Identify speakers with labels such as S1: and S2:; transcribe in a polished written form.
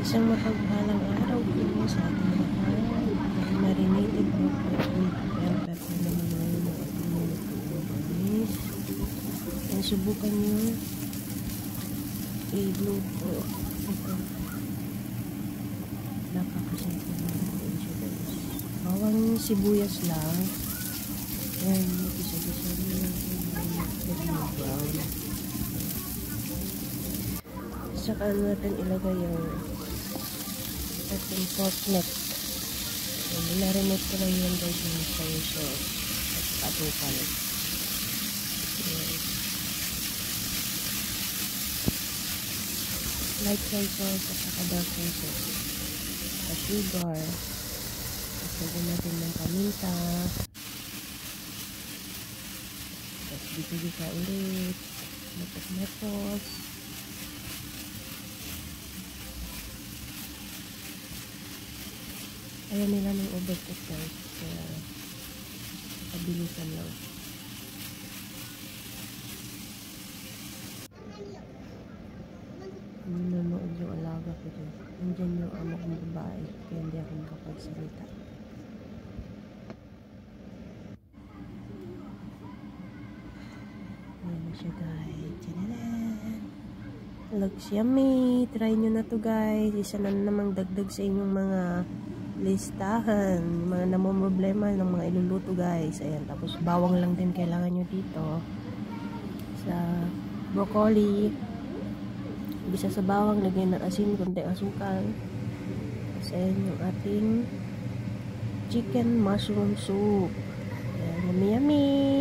S1: Isang mapagpalang araw po sa ating lahat. Marinated po with bell pepper naman ngayon ang ating nilutuin. And subukan nyo i-luto. Ito. Napakasimple naman po siya guys. Bawang sibuyas lang. And isa-isa nyo lang brown. Saka natin ilagay yung ating pork neck. Minarinate ko lang yan guys yung soy sauce at patukal. Light soy sauce at saka dark soy sauce. Saka sugar. Lagyan natin ng paminta. Tapos dito ulit. Metos. Ayaw nila ng overcook guys, kaya kabilisan lang. Nanonood yung alaga ko dyan. Nandyan yung amo kong babae, kaya hindi ako makapagsalita. Ayan na siya guys. Tadadaan! Looks yummy! Try nyo na to guys. Isa na namang dagdag sa inyong mga listahan, mga namomroblema ng mga iluluto guys. Ayan, tapos bawang lang din kailangan nyo dito sa broccoli. Bisa sa bawang, lagyan ng asin, konting asukal. Tapos ayan yung ating chicken mushroom soup. Ayan, yummy yummy!